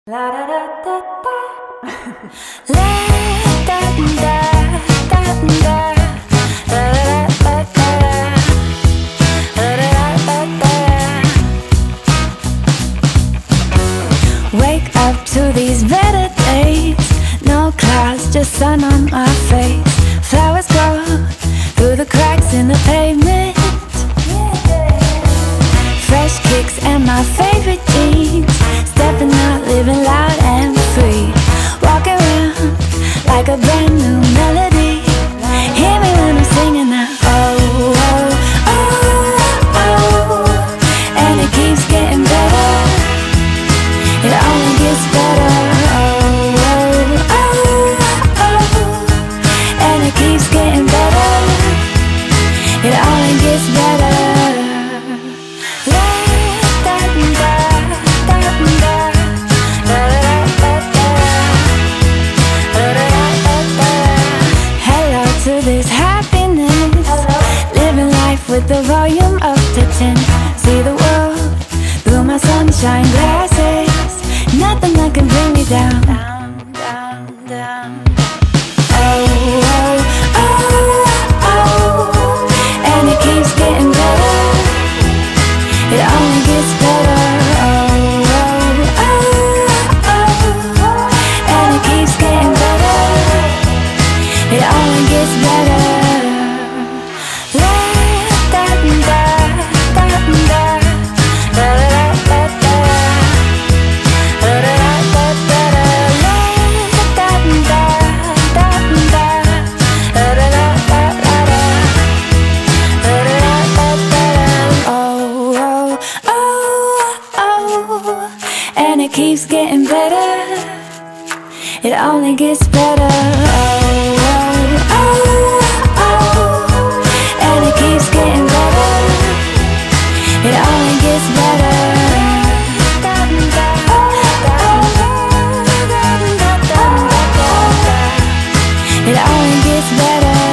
La da da da da. La da da da da. La da da da. La da da da. Wake up to these better days. No clouds, just sun on my face. Flowers grow through the cracks in the pavement. Fresh kicks and my favorite jeans. Stepping out, living loud and free. Walk around like a brand new melody. Hear me when I'm singing now. Oh, oh, oh, oh. And it keeps getting better. It only gets better. Oh, oh, oh, oh. And it keeps getting better. It only gets better. This happiness, living life with the volume up to 10. See the world through my sunshine glasses. Nothing that can bring me down, down, down, down. Oh, oh, oh, oh. And it keeps getting better. It only gets better. Oh, oh, oh, oh. And it keeps getting better. It only gets better. La da da da da. La da da da. La da da da. La da da da da. La da da da da. La da da da. Oh, oh, oh, oh. And it keeps getting better. It only gets better. Oh, oh, oh, oh. And it keeps getting better. It only gets better. It only gets better.